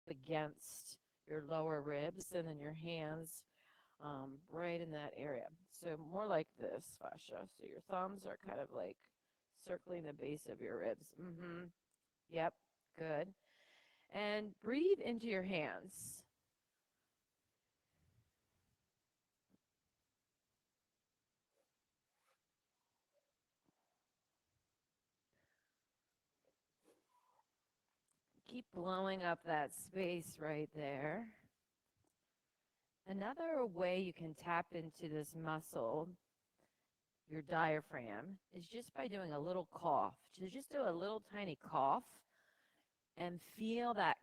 against your lower ribs, and then your hands right in that area. So more like this, fascia. So your thumbs are kind of like circling the base of your ribs. Yep, good. And breathe into your hands. Keep blowing up that space right there. Another way you can tap into this muscle, your diaphragm, is just by doing a little cough. So just do a little tiny cough and feel that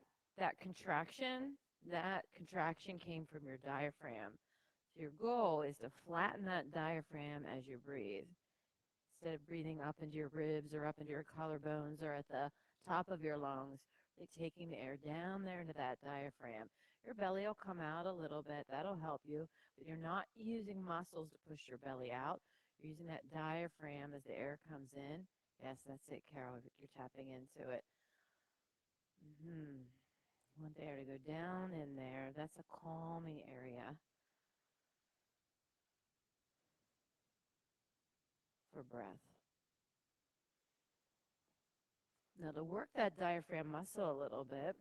contraction. That contraction came from your diaphragm. So your goal is to flatten that diaphragm as you breathe. Instead of breathing up into your ribs or up into your collarbones or at the top of your lungs, like taking the air down there into that diaphragm. Your belly will come out a little bit. That'll help you. But you're not using muscles to push your belly out. You're using that diaphragm as the air comes in. Yes, that's it, Carol. You're tapping into it. You want the air to go down in there. That's a calming area for breath. Now, to work that diaphragm muscle a little bit,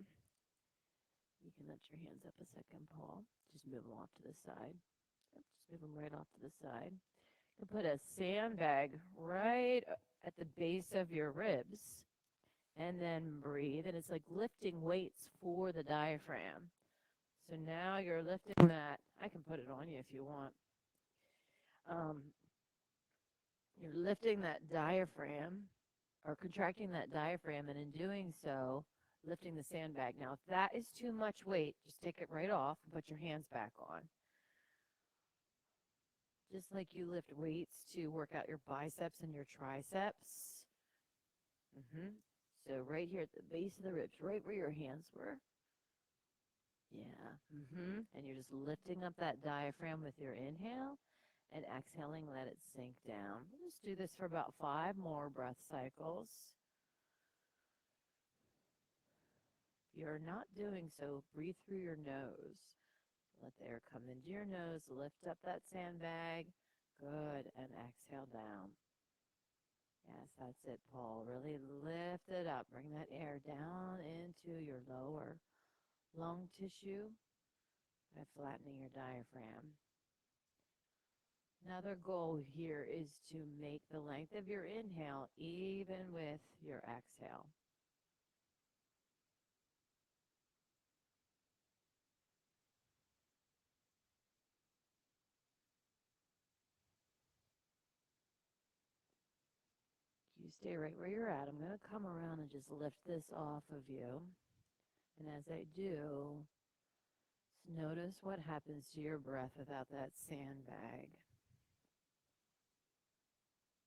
you can let your hands up a second, Paul. Just move them off to the side. Yep, just move them right off to the side. You put a sandbag right at the base of your ribs and then breathe. And it's like lifting weights for the diaphragm. So now you're lifting that. I can put it on you if you want. Um, you're lifting that diaphragm or contracting that diaphragm, and in doing so, lifting the sandbag. Now, if that is too much weight, just take it right off and put your hands back on. Just like you lift weights to work out your biceps and your triceps. So right here at the base of the ribs, right where your hands were. Yeah. And you're just lifting up that diaphragm with your inhale and exhaling, let it sink down. We'll just do this for about 5 more breath cycles. If you're not doing so, breathe through your nose. Let the air come into your nose. Lift up that sandbag. Good. And exhale down. Yes, that's it, Paul. Really lift it up. Bring that air down into your lower lung tissue by flattening your diaphragm. Another goal here is to make the length of your inhale even with your exhale. You stay right where you're at. I'm going to come around and just lift this off of you. And as I do, notice what happens to your breath without that sandbag.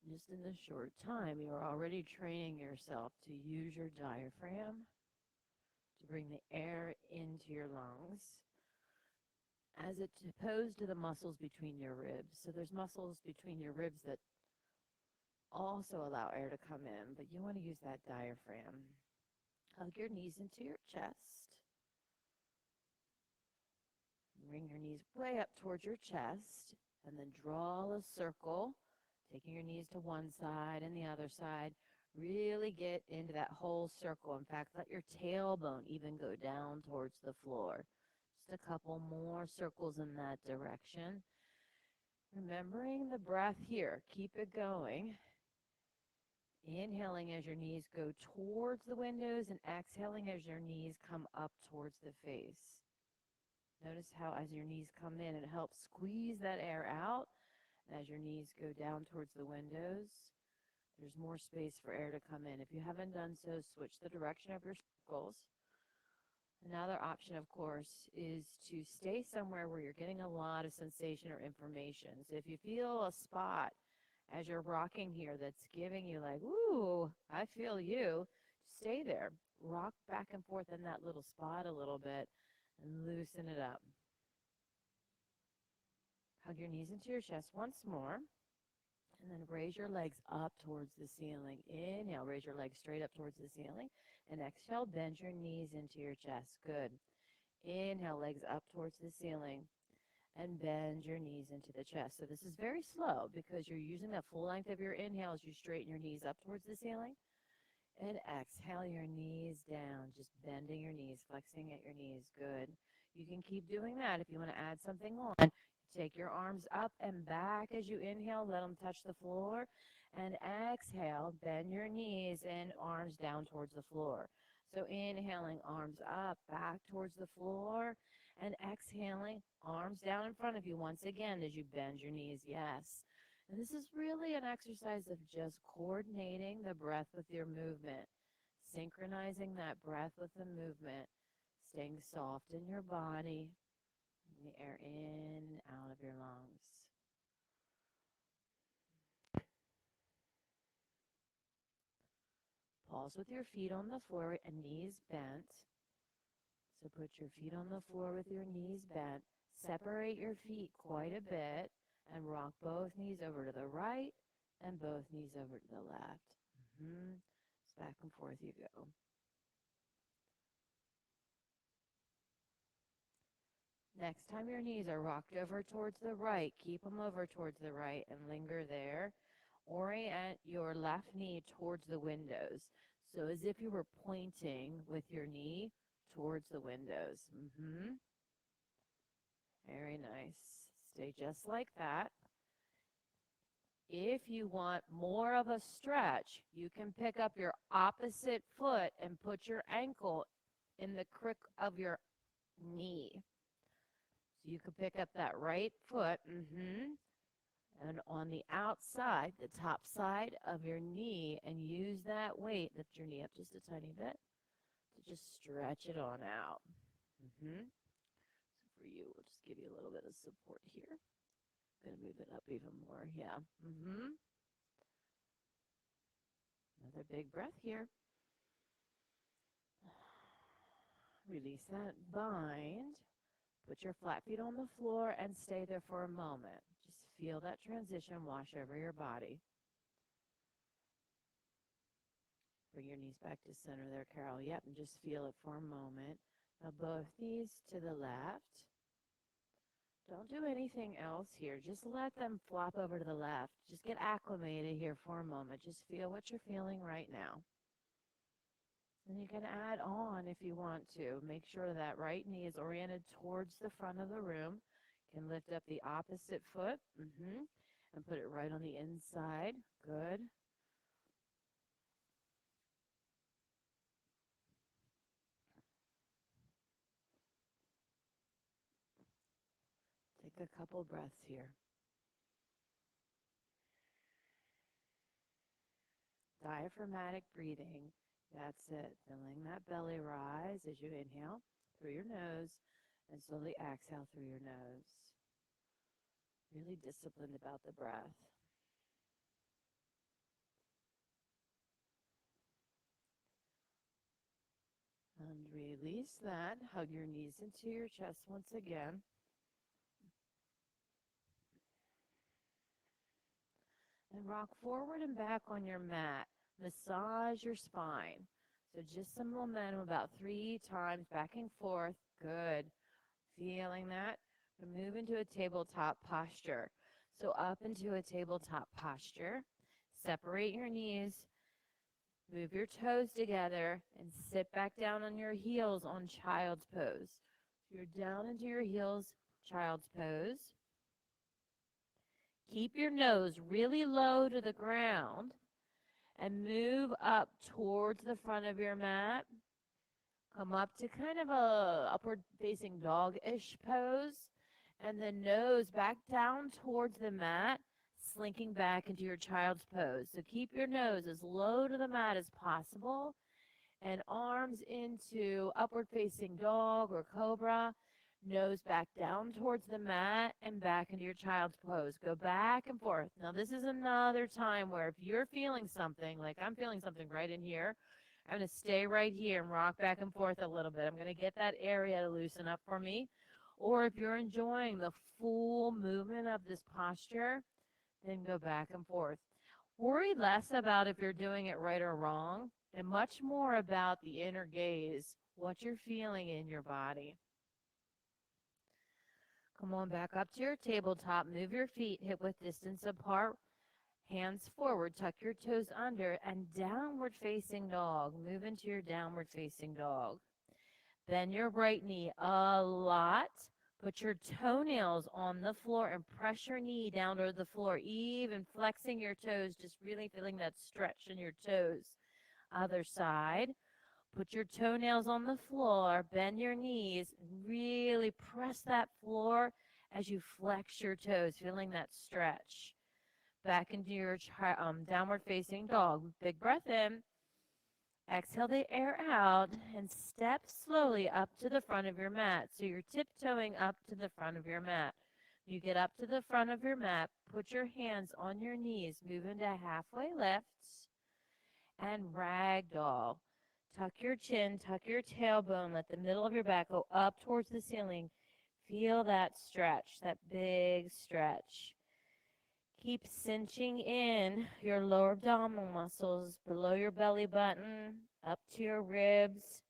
Just in this short time, you're already training yourself to use your diaphragm to bring the air into your lungs as it's opposed to the muscles between your ribs. So there's muscles between your ribs that also allow air to come in, but you want to use that diaphragm. Hug your knees into your chest. Bring your knees way up towards your chest, and then draw a circle, taking your knees to one side and the other side. Really get into that whole circle. In fact, let your tailbone even go down towards the floor. Just a couple more circles in that direction. Remembering the breath here. Keep it going. Inhaling as your knees go towards the windows and exhaling as your knees come up towards the face. Notice how as your knees come in, it helps squeeze that air out. And as your knees go down towards the windows, there's more space for air to come in. If you haven't done so, switch the direction of your circles. Another option, of course, is to stay somewhere where you're getting a lot of sensation or information. So if you feel a spot as you're rocking here that's giving you like, ooh, I feel you, stay there. Rock back and forth in that little spot a little bit and loosen it up. Hug your knees into your chest once more. And then raise your legs up towards the ceiling. Inhale, raise your legs straight up towards the ceiling. And exhale, bend your knees into your chest. Good. Inhale, legs up towards the ceiling and bend your knees into the chest. So this is very slow because you're using that full length of your inhale as you straighten your knees up towards the ceiling. And exhale your knees down, just bending your knees, flexing at your knees. Good. You can keep doing that if you want to add something on. Take your arms up and back as you inhale, let them touch the floor. And exhale, bend your knees and arms down towards the floor. So inhaling, arms up, back towards the floor. And exhaling, arms down in front of you once again as you bend your knees. Yes. And this is really an exercise of just coordinating the breath with your movement, synchronizing that breath with the movement, staying soft in your body, the air in and out of your lungs. Pause with your feet on the floor and knees bent. So put your feet on the floor with your knees bent. Separate your feet quite a bit and rock both knees over to the right and both knees over to the left. So back and forth you go. Next time your knees are rocked over towards the right, keep them over towards the right and linger there. Orient your left knee towards the windows. So as if you were pointing with your knee towards the windows. Very nice. Stay just like that. If you want more of a stretch, you can pick up your opposite foot and put your ankle in the crick of your knee. So you could pick up that right foot, and on the outside, the top side of your knee, and use that weight, lift your knee up just a tiny bit, to just stretch it on out. So for you, we'll just give you a little bit of support here. I'm going to move it up even more, yeah. Another big breath here. Release that bind. Put your flat feet on the floor and stay there for a moment. Just feel that transition wash over your body. Bring your knees back to center there, Carol. Yep, and just feel it for a moment. Now both knees to the left. Don't do anything else here. Just let them flop over to the left. Just get acclimated here for a moment. Just feel what you're feeling right now. And you can add on if you want to. Make sure that right knee is oriented towards the front of the room. You can lift up the opposite foot and put it right on the inside. Good. Take a couple breaths here. Diaphragmatic breathing. That's it. Feeling that belly rise as you inhale through your nose and slowly exhale through your nose. Really disciplined about the breath. And release that. Hug your knees into your chest once again. And rock forward and back on your mat. Massage your spine. So just some momentum, about 3 times back and forth. Good. Feeling that? Move into a tabletop posture. So up into a tabletop posture. Separate your knees. Move your toes together and sit back down on your heels on child's pose. You're down into your heels, child's pose. Keep your nose really low to the ground and move up towards the front of your mat. Come up to kind of a upward facing dog-ish pose, and the nose back down towards the mat, slinking back into your child's pose. So keep your nose as low to the mat as possible, and arms into upward facing dog or cobra, nose back down towards the mat and back into your child's pose. Go back and forth. Now this is another time where if you're feeling something, like I'm feeling something right in here, I'm going to stay right here and rock back and forth a little bit. I'm going to get that area to loosen up for me. Or if you're enjoying the full movement of this posture, then go back and forth. Worry less about if you're doing it right or wrong. and much more about the inner gaze, what you're feeling in your body. Come on back up to your tabletop. Move your feet hip width distance apart. Hands forward. Tuck your toes under and downward facing dog. Move into your downward facing dog. Bend your right knee a lot. Put your toenails on the floor and press your knee down to the floor, even flexing your toes, just really feeling that stretch in your toes. Other side. Put your toenails on the floor, bend your knees, really press that floor as you flex your toes, feeling that stretch. Back into your downward facing dog. Big breath in. Exhale the air out and step slowly up to the front of your mat. So you're tiptoeing up to the front of your mat. You get up to the front of your mat, put your hands on your knees, move into halfway lifts and ragdoll. Tuck your chin, tuck your tailbone, let the middle of your back go up towards the ceiling. Feel that stretch, that big stretch. Keep cinching in your lower abdominal muscles below your belly button, up to your ribs,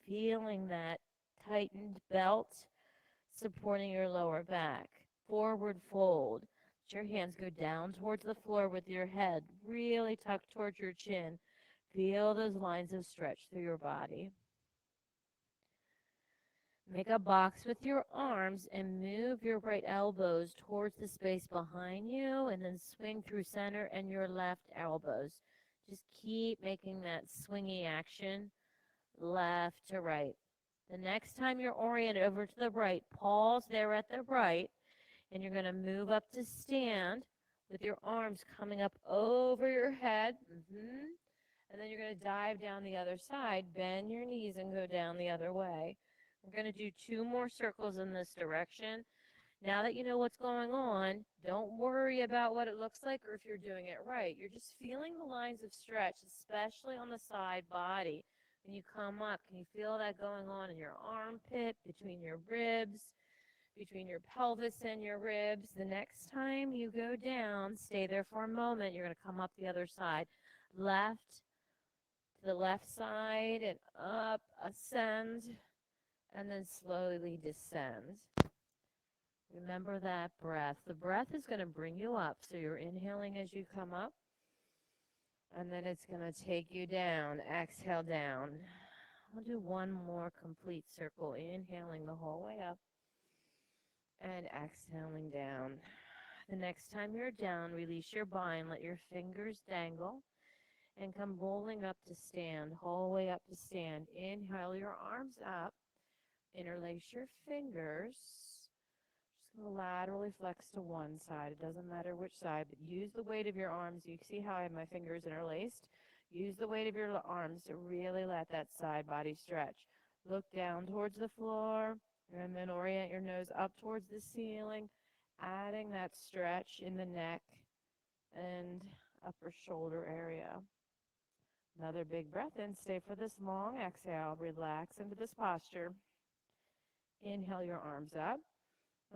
feeling that tightened belt supporting your lower back. Forward fold. Let your hands go down towards the floor with your head really tucked towards your chin. Feel those lines of stretch through your body. Make a box with your arms and move your right elbows towards the space behind you and then swing through center and your left elbows. Just keep making that swingy action left to right. The next time you're oriented over to the right, pause there at the right, and you're going to move up to stand with your arms coming up over your head. And then you're going to dive down the other side, bend your knees, and go down the other way. We're going to do 2 more circles in this direction. Now that you know what's going on, don't worry about what it looks like or if you're doing it right. You're just feeling the lines of stretch, especially on the side body. When you come up, can you feel that going on in your armpit, between your ribs, between your pelvis and your ribs? The next time you go down, stay there for a moment. You're going to come up the other side. Left to the left side and up, ascend, and then slowly descend. Remember that breath. The breath is going to bring you up. So you're inhaling as you come up, and then it's going to take you down. Exhale down. We'll do 1 more complete circle, inhaling the whole way up and exhaling down. The next time you're down, release your bind, let your fingers dangle, and come rolling up to stand, whole way up to stand. Inhale your arms up, interlace your fingers. Just going to laterally flex to one side. It doesn't matter which side, but use the weight of your arms. You see how I have my fingers interlaced? Use the weight of your arms to really let that side body stretch. Look down towards the floor, and then orient your nose up towards the ceiling, adding that stretch in the neck and upper shoulder area. Another big breath in. Stay for this long exhale. Relax into this posture. Inhale your arms up.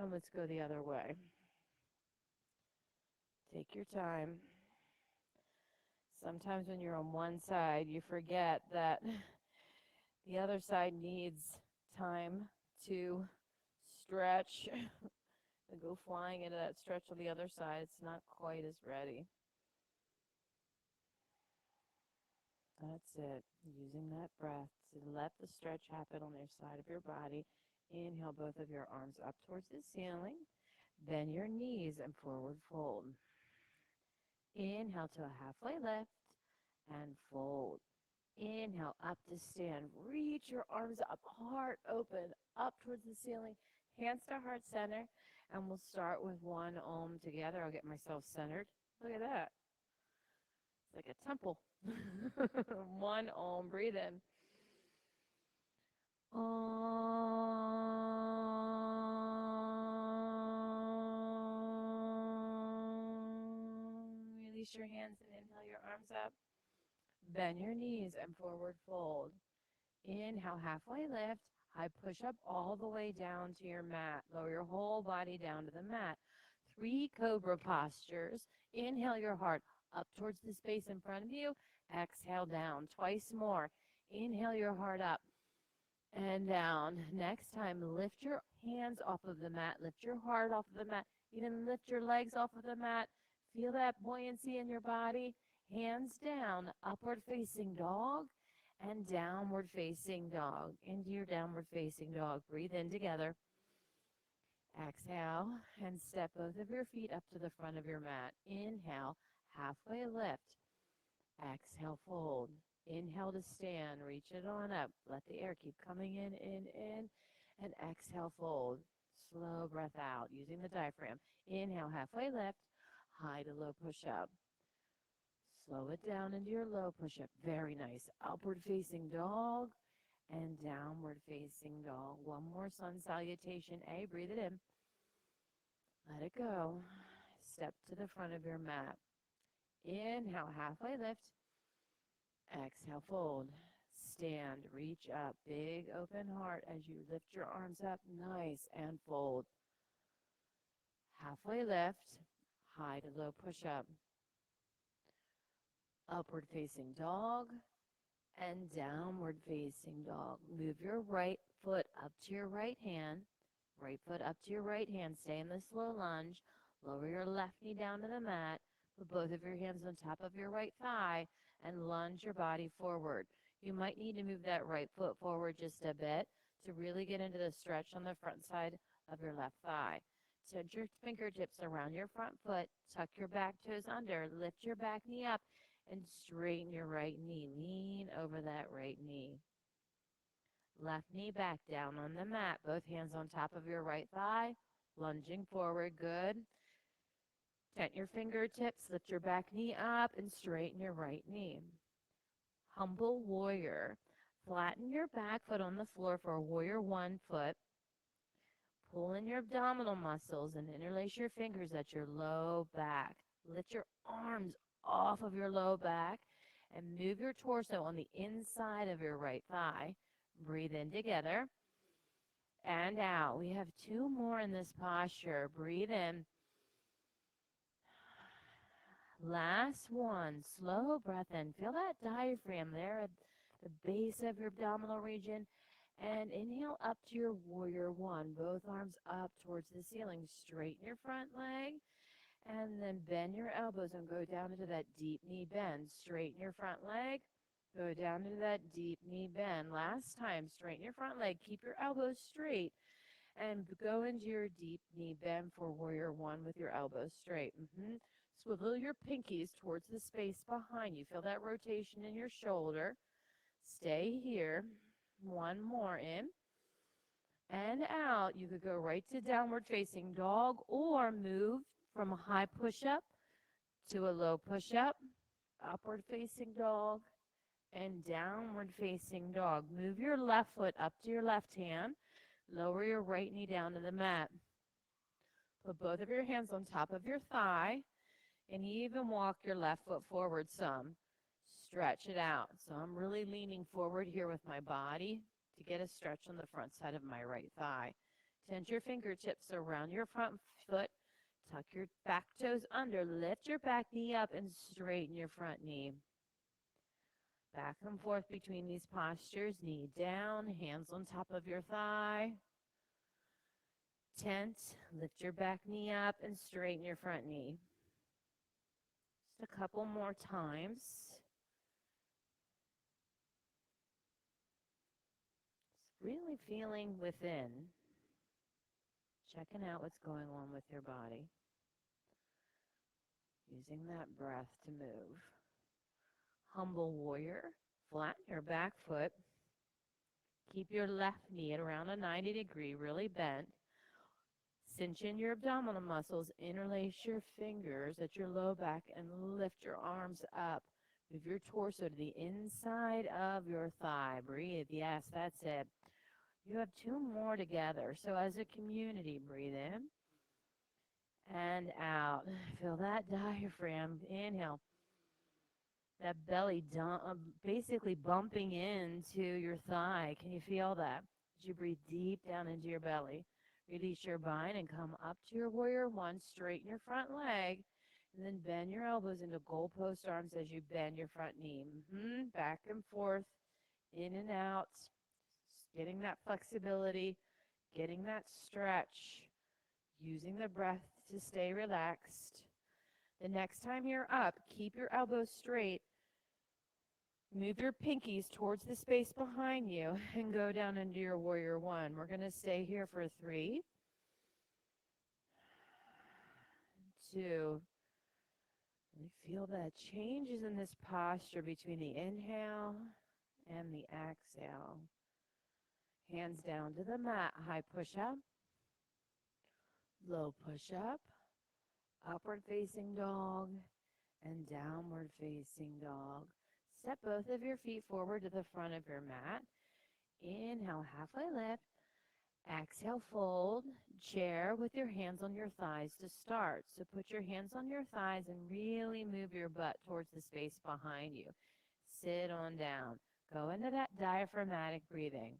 And let's go the other way. Take your time. Sometimes when you're on one side, you forget that the other side needs time to stretch and go flying into that stretch on the other side. It's not quite as ready. That's it. Using that breath to let the stretch happen on your side of your body. Inhale both of your arms up towards the ceiling. Bend your knees and forward fold. Inhale to a halfway lift and fold. Inhale up to stand. Reach your arms up, heart open, up towards the ceiling, hands to heart center. And we'll start with 1 Om together. I'll get myself centered. Look at that. It's like a temple. 1 Om. Breathe in. Release your hands and inhale your arms up. Bend your knees and forward fold. Inhale, halfway lift. High push up all the way down to your mat. Lower your whole body down to the mat. 3 cobra postures. Inhale your heart up towards the space in front of you. Exhale down. Twice more. Inhale your heart up and down. Next time, lift your hands off of the mat. Lift your heart off of the mat. Even lift your legs off of the mat. Feel that buoyancy in your body. Hands down, upward facing dog and downward facing dog. Into your downward facing dog. Breathe in together. Exhale and step both of your feet up to the front of your mat. Inhale, halfway lift. Exhale, fold. Inhale to stand. Reach it on up. Let the air keep coming in, and exhale, fold. Slow breath out using the diaphragm. Inhale, halfway lift. High to low push up. Slow it down into your low push up. Very nice. Upward facing dog and downward facing dog. One more sun salutation. A, breathe it in. Let it go. Step to the front of your mat. Inhale, halfway lift. Exhale, fold. Stand, reach up. Big open heart as you lift your arms up. Nice, and fold. Halfway lift. High to low push up. Upward facing dog and downward facing dog. Move your right foot up to your right hand. Right foot up to your right hand. Stay in the slow lunge. Lower your left knee down to the mat. Put both of your hands on top of your right thigh and lunge your body forward. You might need to move that right foot forward just a bit to really get into the stretch on the front side of your left thigh. Touch your fingertips around your front foot. Tuck your back toes under. Lift your back knee up and straighten your right knee. Lean over that right knee. Left knee back down on the mat. Both hands on top of your right thigh. Lunging forward. Good. Tent your fingertips. Lift your back knee up and straighten your right knee. Humble warrior. Flatten your back foot on the floor for a warrior one foot. Pull in your abdominal muscles and interlace your fingers at your low back. Lift your arms off of your low back and move your torso on the inside of your right thigh. Breathe in together and out. We have two more in this posture. Breathe in. Last one. Slow breath in. Feel that diaphragm there at the base of your abdominal region. And inhale up to your warrior one. Both arms up towards the ceiling. Straighten your front leg. And then bend your elbows and go down into that deep knee bend. Straighten your front leg. Go down into that deep knee bend. Last time, straighten your front leg. Keep your elbows straight. And go into your deep knee bend for warrior one with your elbows straight. Swivel your pinkies towards the space behind you. Feel that rotation in your shoulder. Stay here. One more in and out. You could go right to downward facing dog or move from a high push-up to a low push-up, upward facing dog, and downward facing dog. Move your left foot up to your left hand. Lower your right knee down to the mat. Put both of your hands on top of your thigh and even walk your left foot forward some. Stretch it out. So I'm really leaning forward here with my body to get a stretch on the front side of my right thigh. Tent your fingertips around your front foot. Tuck your back toes under. Lift your back knee up and straighten your front knee. Back and forth between these postures. Knee down, hands on top of your thigh. Tent, lift your back knee up and straighten your front knee. Just a couple more times. Just really feeling within. Checking out what's going on with your body. Using that breath to move. Humble warrior. Flatten your back foot. Keep your left knee at around a 90 degree, really bent. Cinch in your abdominal muscles. Interlace your fingers at your low back and lift your arms up. Move your torso to the inside of your thigh. Breathe. Yes, that's it. You have two more together. So as a community, breathe in and out. Feel that diaphragm. Inhale. That belly basically bumping into your thigh. Can you feel that? As you breathe deep down into your belly. Release your bind and come up to your warrior one. Straighten your front leg And then bend your elbows into goalpost arms as you bend your front knee. Back and forth, in and out, getting that flexibility, getting that stretch, using the breath to stay relaxed. The next time you're up, keep your elbows straight. Move your pinkies towards the space behind you and go down into your warrior one. We're going to stay here for 3, 2. And feel the changes in this posture between the inhale and the exhale. Hands down to the mat, high push up, low push up, upward facing dog, and downward facing dog. Step both of your feet forward to the front of your mat. Inhale, halfway lift. Exhale, fold. Chair with your hands on your thighs to start. So put your hands on your thighs and really move your butt towards the space behind you. Sit on down. Go into that diaphragmatic breathing.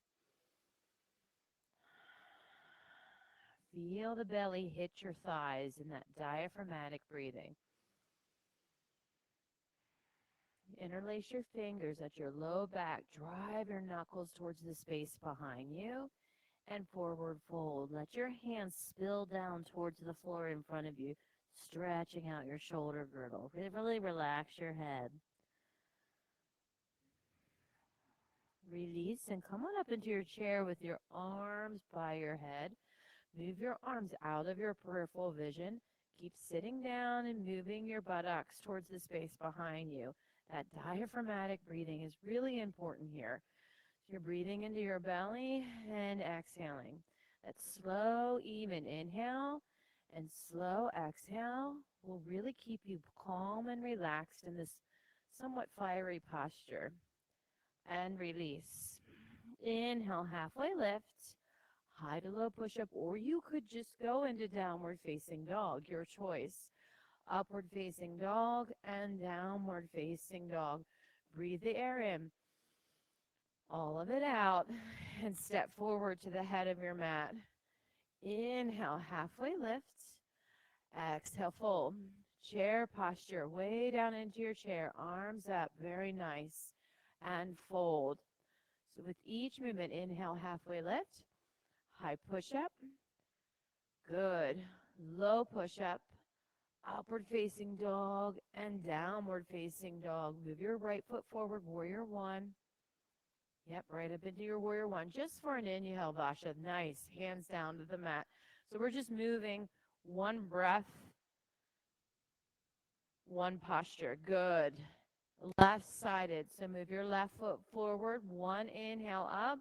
Feel the belly hit your thighs in that diaphragmatic breathing. Interlace your fingers at your low back. Drive your knuckles towards the space behind you. And forward fold. Let your hands spill down towards the floor in front of you, stretching out your shoulder girdle. Really relax your head. Release and come on up into your chair with your arms by your head. Move your arms out of your peripheral vision. Keep sitting down and moving your buttocks towards the space behind you. That diaphragmatic breathing is really important here. You're breathing into your belly and exhaling. That slow, even inhale and slow exhale will really keep you calm and relaxed in this somewhat fiery posture. And release. Inhale, halfway lift, high to low push up, or you could just go into downward facing dog, your choice. Upward facing dog and downward facing dog. Breathe the air in, all of it out, and step forward to the head of your mat. Inhale, halfway lift. Exhale, fold. Chair posture, way down into your chair, arms up, very nice, and fold. So with each movement, inhale, halfway lift, high push up, good, low push up, upward facing dog, and downward facing dog. Move your right foot forward, warrior one. Yep, right up into your warrior one, just for an inhale, Vasha. Nice, hands down to the mat. So we're just moving one breath, one posture. Good. Left-sided, so move your left foot forward, one inhale up,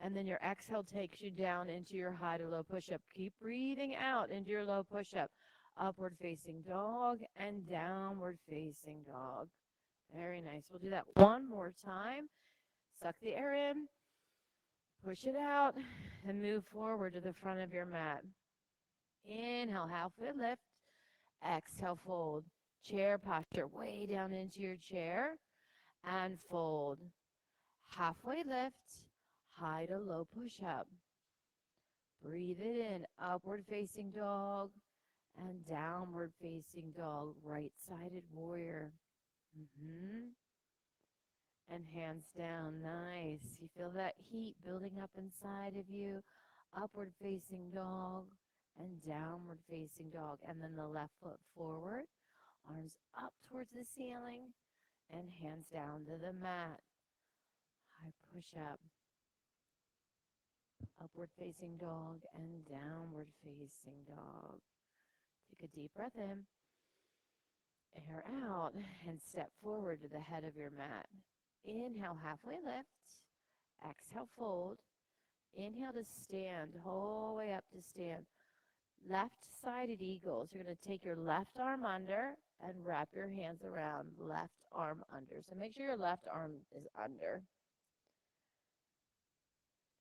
and then your exhale takes you down into your high to low push-up. Keep breathing out into your low push-up. Upward facing dog and downward facing dog. Very nice. We'll do that one more time. Suck the air in, push it out, and move forward to the front of your mat. Inhale, halfway lift. Exhale, fold. Chair posture, way down into your chair, and fold. Halfway lift, high to low push up. Breathe it in, upward facing dog, and downward facing dog, right-sided warrior. And hands down, nice. You feel that heat building up inside of you. Upward facing dog and downward facing dog. And then the left foot forward, arms up towards the ceiling, and hands down to the mat. High push up. Upward facing dog and downward facing dog. Take a deep breath in. Air out and step forward to the head of your mat. Inhale, halfway lift. Exhale, fold. Inhale to stand, whole way up to stand. Left-sided eagles. You're going to take your left arm under and wrap your hands around left arm under. So make sure your left arm is under.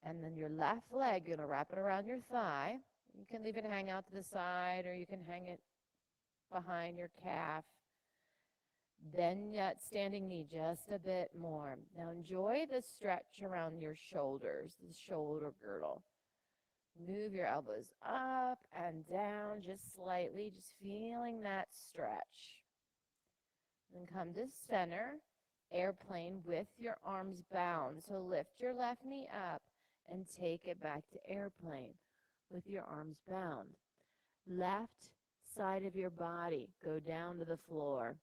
And then your left leg, you're going to wrap it around your thigh. You can leave it hang out to the side, or you can hang it behind your calf. Bend that standing knee just a bit more. Now enjoy the stretch around your shoulders, the shoulder girdle. Move your elbows up and down just slightly, just feeling that stretch. Then come to center, airplane with your arms bound. So lift your left knee up and take it back to airplane with your arms bound. Left side of your body, go down to the floor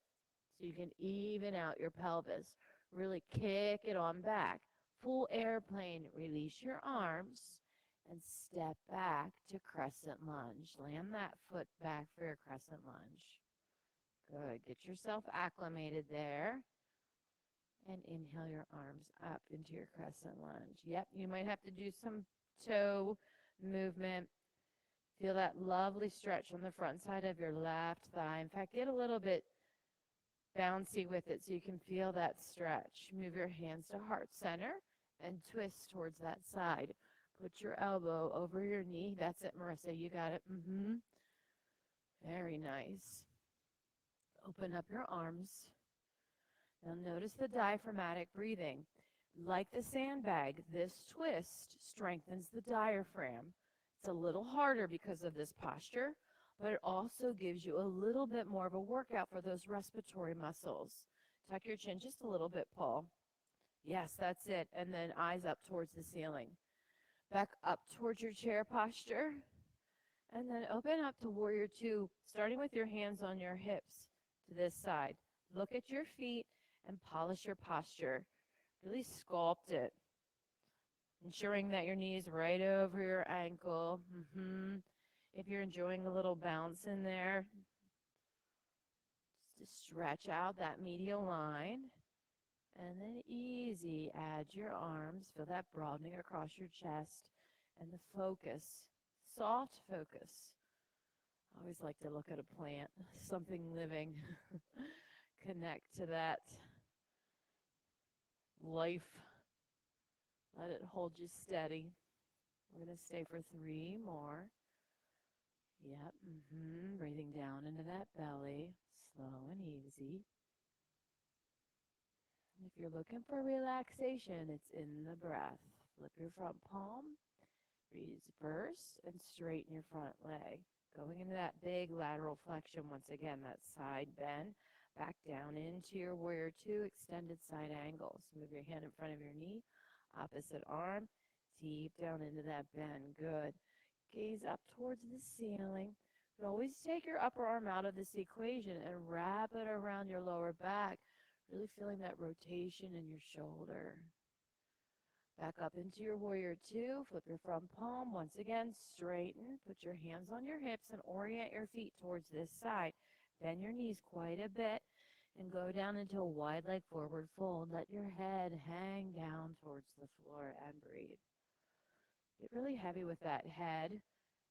so you can even out your pelvis. Really kick it on back. Full airplane, release your arms and step back to crescent lunge. Land that foot back for your crescent lunge. Good. Get yourself acclimated there. And inhale your arms up into your crescent lunge. Yep, you might have to do some toe movement. Feel that lovely stretch on the front side of your left thigh. In fact, get a little bit bouncy with it so you can feel that stretch. Move your hands to heart center and twist towards that side. Put your elbow over your knee. That's it, Marissa. You got it. Very nice. Open up your arms. Now notice the diaphragmatic breathing. Like the sandbag, this twist strengthens the diaphragm. It's a little harder because of this posture, but it also gives you a little bit more of a workout for those respiratory muscles. Tuck your chin just a little bit, Paul. Yes, that's it. And then eyes up towards the ceiling. Back up towards your chair posture. And then open up to warrior two, starting with your hands on your hips to this side. Look at your feet and polish your posture. Really sculpt it. Ensuring that your knee is right over your ankle. If you're enjoying a little bounce in there, just to stretch out that medial line. And then easy, add your arms. Feel that broadening across your chest. And the focus, soft focus. I always like to look at a plant, something living. Connect to that life. Let it hold you steady. We're going to stay for 3 more. Yep. Breathing down into that belly, slow and easy. If you're looking for relaxation, it's in the breath. Flip your front palm, reverse, and straighten your front leg. Going into that big lateral flexion once again, that side bend. Back down into your warrior two, extended side angles. Move your hand in front of your knee, opposite arm, deep down into that bend. Good. Gaze up towards the ceiling. But always take your upper arm out of this equation and wrap it around your lower back. Really feeling that rotation in your shoulder. Back up into your warrior two. Flip your front palm. Once again, straighten. Put your hands on your hips and orient your feet towards this side. Bend your knees quite a bit and go down into a wide leg forward fold. Let your head hang down towards the floor and breathe. Get really heavy with that head.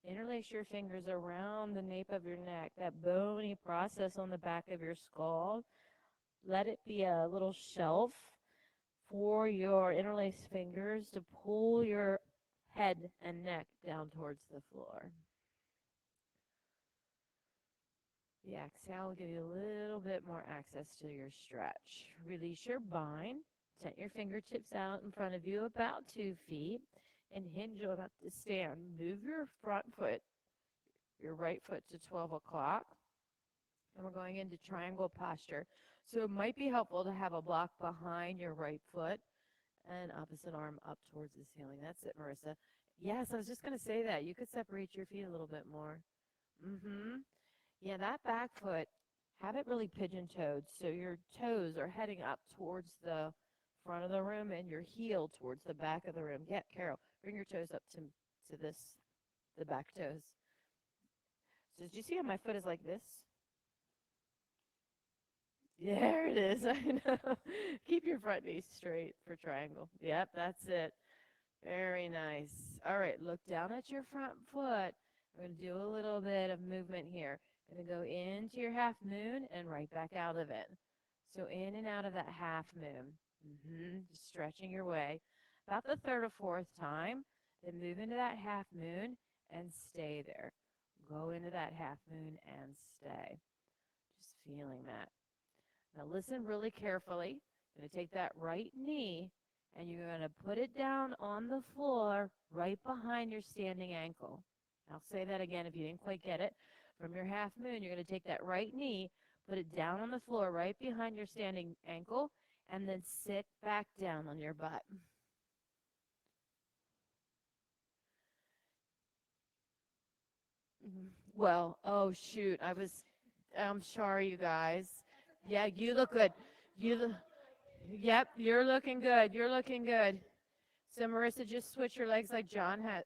Interlace your fingers around the nape of your neck, that bony process on the back of your skull. Let it be a little shelf for your interlaced fingers to pull your head and neck down towards the floor. The exhale will give you a little bit more access to your stretch. Release your bind. Tent your fingertips out in front of you about 2 feet and hinge on up to stand. Move your front foot, your right foot to 12 o'clock. And we're going into triangle posture. So it might be helpful to have a block behind your right foot and opposite arm up towards the ceiling. That's it, Marissa. Yes, I was just going to say that. You could separate your feet a little bit more. Yeah, that back foot, have it really pigeon-toed. So your toes are heading up towards the front of the room and your heel towards the back of the room. Yeah, Carol, bring your toes up to this, the back toes. So did you see how my foot is like this? There it is. I know. Keep your front knee straight for triangle. Yep, that's it. Very nice. All right, look down at your front foot. We're going to do a little bit of movement here. Going to go into your half moon and right back out of it. So in and out of that half moon. Just stretching your way. About the third or fourth time, then move into that half moon and stay there. Go into that half moon and stay. Just feeling that. Now listen really carefully. I'm going to take that right knee And you're going to put it down on the floor right behind your standing ankle. I'll say that again if you didn't quite get it. From your half moon, you're going to take that right knee, put it down on the floor right behind your standing ankle, and then sit back down on your butt. Well, oh shoot, I'm sorry, you guys. Yeah, you look good. You, yep, you're looking good. You're looking good. So Marissa, just switch your legs like John has,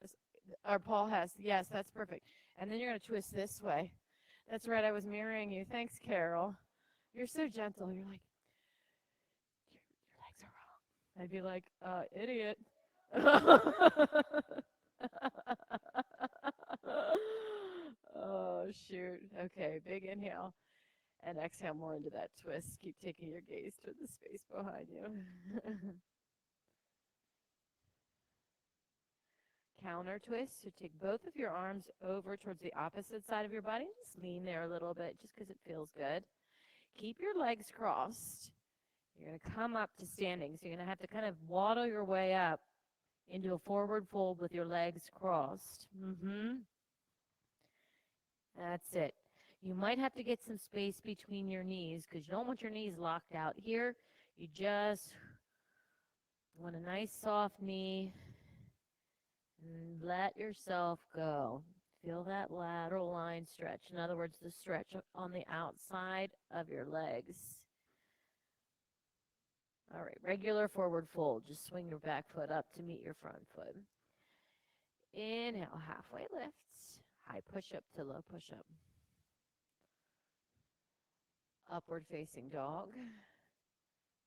or Paul has. Yes, that's perfect. And then you're going to twist this way. That's right. I was mirroring you. Thanks, Carol. You're so gentle. You're like, your legs are wrong. I'd be like, idiot. Oh, shoot. Okay, big inhale. And exhale more into that twist. Keep taking your gaze to the space behind you. Counter twist. So take both of your arms over towards the opposite side of your body. Just lean there a little bit just because it feels good. Keep your legs crossed. You're going to come up to standing. So you're going to have to kind of waddle your way up into a forward fold with your legs crossed. That's it. You might have to get some space between your knees because you don't want your knees locked out here. You just want a nice soft knee and let yourself go. Feel that lateral line stretch. In other words, the stretch on the outside of your legs. All right, regular forward fold. Just swing your back foot up to meet your front foot. Inhale, halfway lifts. High push up to low push up. Upward facing dog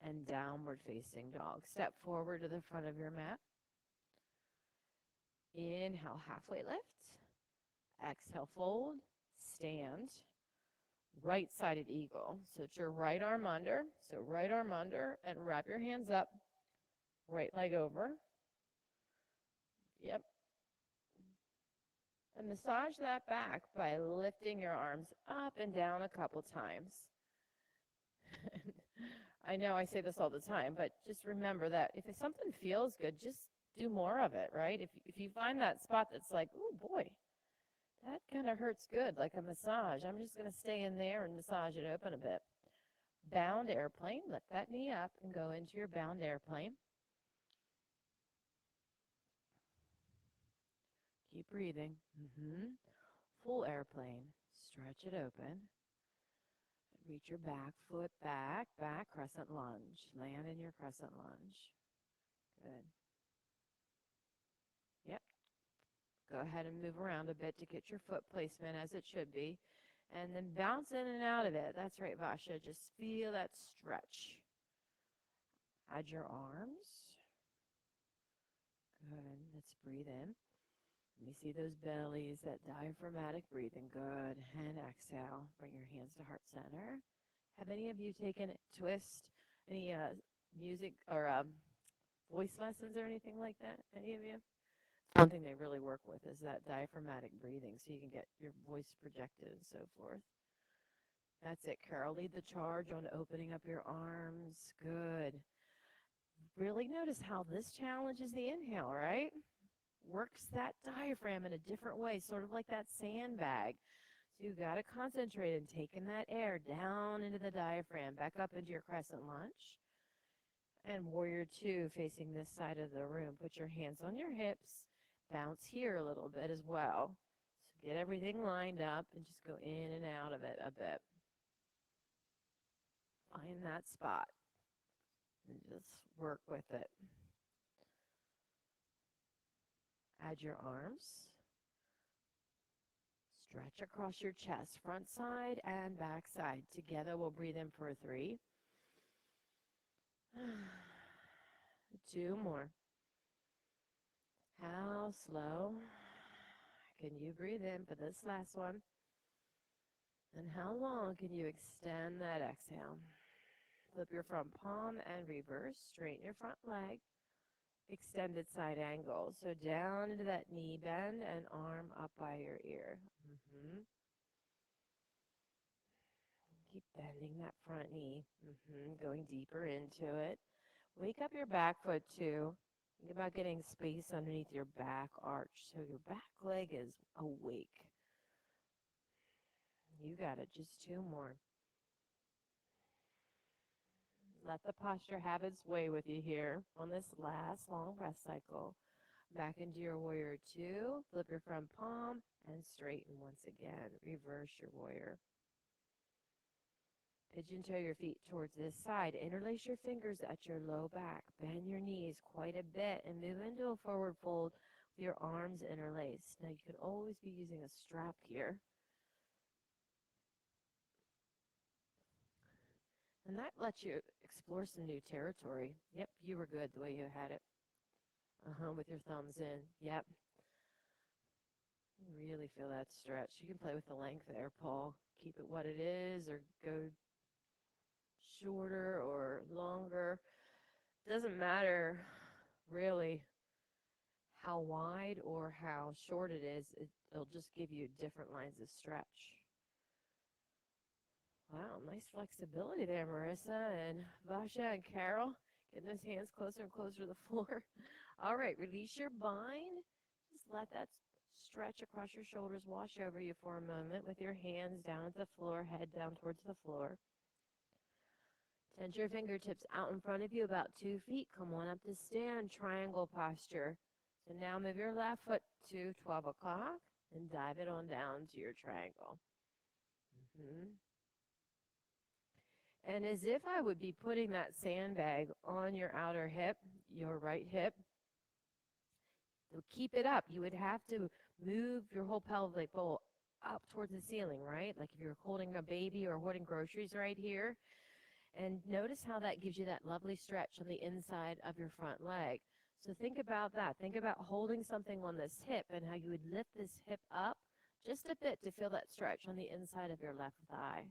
and downward facing dog. Step forward to the front of your mat. Inhale, halfway lift. Exhale, fold. Stand. Right-sided eagle. So it's your right arm under. So right arm under and wrap your hands up. Right leg over. Yep. And massage that back by lifting your arms up and down a couple times. I know I say this all the time, but just remember that if something feels good, just do more of it, right? If you find that spot that's like, oh boy, that kind of hurts good, like a massage, I'm just going to stay in there and massage it open a bit. Bound airplane, lift that knee up and go into your bound airplane. Keep breathing. Full airplane. Stretch it open. Reach your back foot back, crescent lunge. Land in your crescent lunge. Good. Yep. Go ahead and move around a bit to get your foot placement as it should be. And then bounce in and out of it. That's right, Vasha. Just feel that stretch. Add your arms. Good. Let's breathe in. Let me see those bellies, that diaphragmatic breathing. Good. And exhale. Bring your hands to heart center. Have any of you taken twist, any music or voice lessons or anything like that? Any of you? One thing they really work with is that diaphragmatic breathing so you can get your voice projected and so forth. That's it, Carol. Lead the charge on opening up your arms. Good. Really notice how this challenges the inhale, right? Works that diaphragm in a different way, sort of like that sandbag. So you've got to concentrate on taking that air down into the diaphragm, back up into your crescent lunge. And warrior two facing this side of the room. Put your hands on your hips. Bounce here a little bit as well. So get everything lined up and just go in and out of it a bit. Find that spot and just work with it. Add your arms. Stretch across your chest, front side and back side. Together we'll breathe in for 3. 2 more. How slow can you breathe in for this last one? And how long can you extend that exhale? Flip your front palm and reverse. Straighten your front leg. Extended side angle. So down into that knee bend and arm up by your ear. Keep bending that front knee. Going deeper into it. Wake up your back foot too. Think about getting space underneath your back arch so your back leg is awake. You got it. Just two more. Let the posture have its way with you here on this last long breath cycle. Back into your warrior two. Flip your front palm and straighten once again. Reverse your warrior. Pigeon toe your feet towards this side. Interlace your fingers at your low back. Bend your knees quite a bit and move into a forward fold with your arms interlaced. Now you can always be using a strap here. And that lets you explore some new territory. Yep, you were good the way you had it. With your thumbs in. Yep. Really feel that stretch. You can play with the length there, Paul. Keep it what it is or go shorter or longer. Doesn't matter really how wide or how short it is. It'll just give you different lines of stretch. Wow, nice flexibility there, Marissa and Vasha and Carol. Getting those hands closer and closer to the floor. All right, release your bind. Just let that stretch across your shoulders wash over you for a moment with your hands down at the floor, head down towards the floor. Tense your fingertips out in front of you about 2 feet. Come on up to stand, triangle posture. So now move your left foot to 12 o'clock and dive it on down to your triangle. And as if I would be putting that sandbag on your outer hip, your right hip, to keep it up, you would have to move your whole pelvic bowl up towards the ceiling, right? Like if you're holding a baby or holding groceries right here. And notice how that gives you that lovely stretch on the inside of your front leg. So think about that. Think about holding something on this hip and how you would lift this hip up just a bit to feel that stretch on the inside of your left thigh.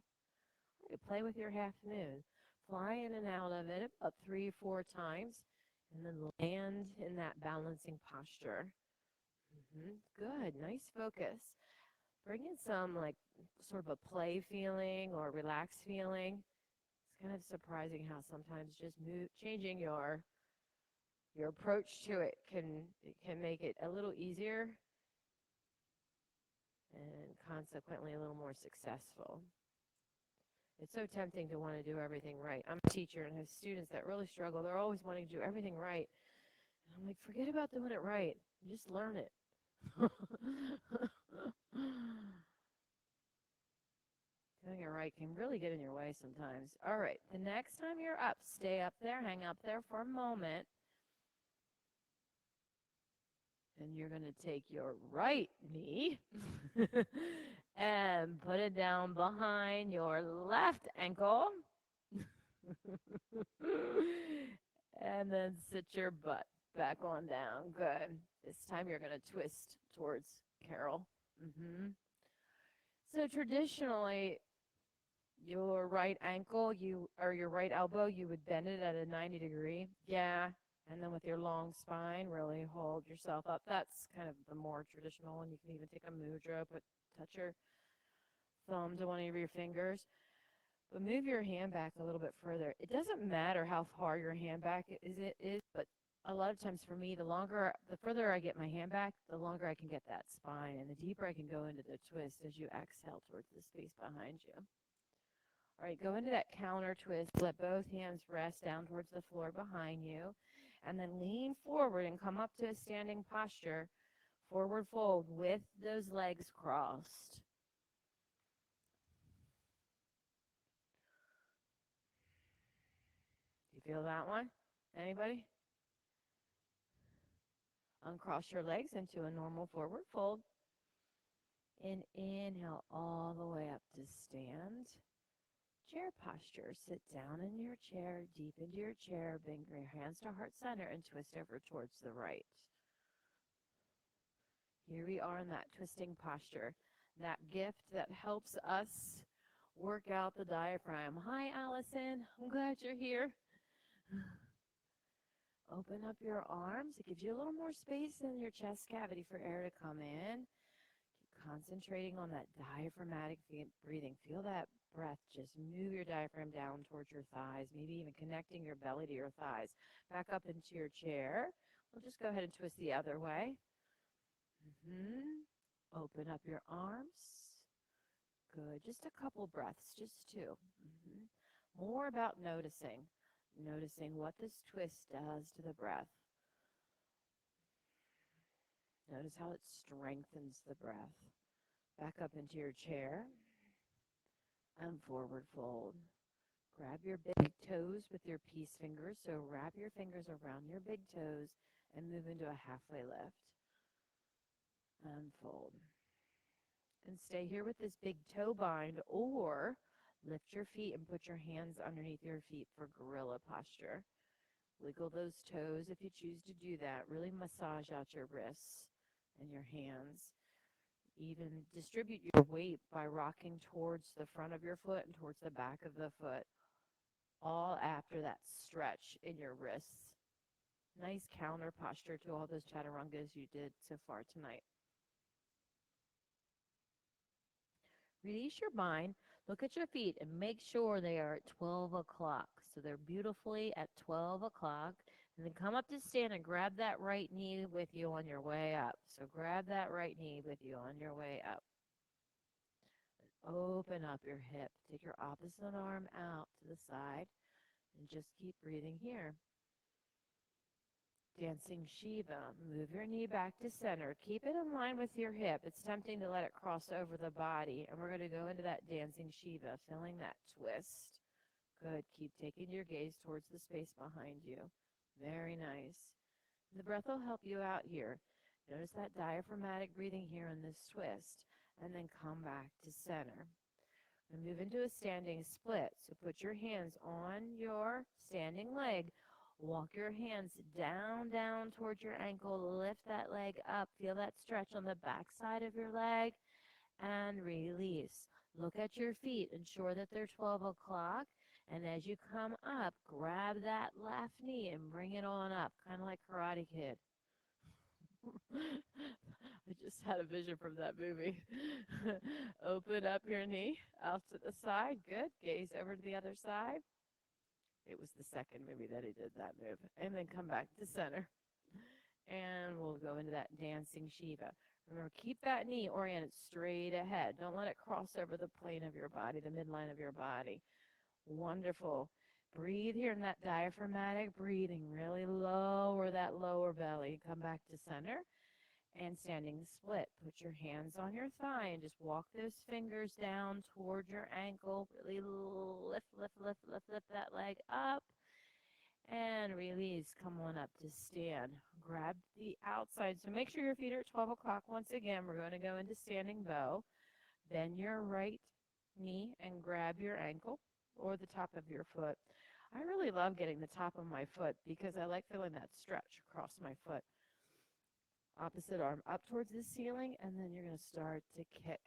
You play with your half moon. Fly in and out of it about 3 or 4 times and then land in that balancing posture. Good. Nice focus. Bring in some like sort of a play feeling or relaxed feeling. It's kind of surprising how sometimes just changing your approach to it can make it a little easier and consequently a little more successful. It's so tempting to want to do everything right. I'm a teacher and have students that really struggle. They're always wanting to do everything right. And I'm like, forget about doing it right. Just learn it. Doing it right can really get in your way sometimes. All right, the next time you're up, stay up there, hang up there for a moment. And you're going to take your right knee and put it down behind your left ankle. And then sit your butt back on down. Good. This time you're going to twist towards Carol. So traditionally, your right ankle, or your right elbow, you would bend it at a 90 degree. Yeah. And then with your long spine, really hold yourself up. That's kind of the more traditional one. You can even take a mudra, touch your thumb to one of your fingers. But move your hand back a little bit further. It doesn't matter how far your hand back is, but a lot of times for me, the further I get my hand back, the longer I can get that spine, and the deeper I can go into the twist as you exhale towards the space behind you. All right, go into that counter twist. Let both hands rest down towards the floor behind you, and then lean forward and come up to a standing posture, forward fold with those legs crossed. You feel that one? Anybody? Uncross your legs into a normal forward fold. And inhale all the way up to stand. Chair posture. Sit down in your chair, deep into your chair. Bring your hands to heart center and twist over towards the right. Here we are in that twisting posture. That gift that helps us work out the diaphragm. Hi, Allison. I'm glad you're here. Open up your arms. It gives you a little more space in your chest cavity for air to come in. concentrating on that diaphragmatic breathing. Feel that breath. Just move your diaphragm down towards your thighs, maybe even connecting your belly to your thighs. Back up into your chair. We'll just go ahead and twist the other way. Open up your arms. Good. Just a couple breaths, just two. More about noticing what this twist does to the breath. Notice how it strengthens the breath. Back up into your chair and forward fold. Grab your big toes with your peace fingers. So wrap your fingers around your big toes and move into a halfway lift. And fold. And stay here with this big toe bind, or lift your feet and put your hands underneath your feet for gorilla posture. Wiggle those toes if you choose to do that. Really massage out your wrists and your hands. Even distribute your weight by rocking towards the front of your foot and towards the back of the foot, all after that stretch in your wrists. Nice counter posture to all those chaturangas you did so far tonight. Release your mind. Look at your feet and make sure they are at 12 o'clock. So they're beautifully at 12 o'clock. And then come up to stand and grab that right knee with you on your way up. So grab that right knee with you on your way up. Open up your hip. Take your opposite arm out to the side and just keep breathing here. Dancing Shiva. Move your knee back to center. Keep it in line with your hip. It's tempting to let it cross over the body. And we're going to go into that Dancing Shiva, feeling that twist. Good. Keep taking your gaze towards the space behind you. Very nice. The breath will help you out here. Notice that diaphragmatic breathing here in this twist. And then come back to center. And move into a standing split. So put your hands on your standing leg. Walk your hands down towards your ankle. Lift that leg up. Feel that stretch on the back side of your leg. And release. Look at your feet. Ensure that they're 12 o'clock. And as you come up, grab that left knee and bring it on up, kind of like Karate Kid. I just had a vision from that movie. Open up your knee out to the side. Good. Gaze over to the other side. It was the second movie that he did that move. And then come back to center. And we'll go into that Dancing Shiva. Remember, keep that knee oriented straight ahead. Don't let it cross over the plane of your body, the midline of your body. Wonderful. Breathe here in that diaphragmatic breathing. Really lower that lower belly. Come back to center. And standing split. Put your hands on your thigh and just walk those fingers down toward your ankle. Really lift that leg up. And release. Come on up to stand. Grab the outside. So make sure your feet are at 12 o'clock. Once again, we're going to go into standing bow. Bend your right knee and grab your ankle or the top of your foot. I really love getting the top of my foot because I like feeling that stretch across my foot. Opposite arm up towards the ceiling, and then you're going to start to kick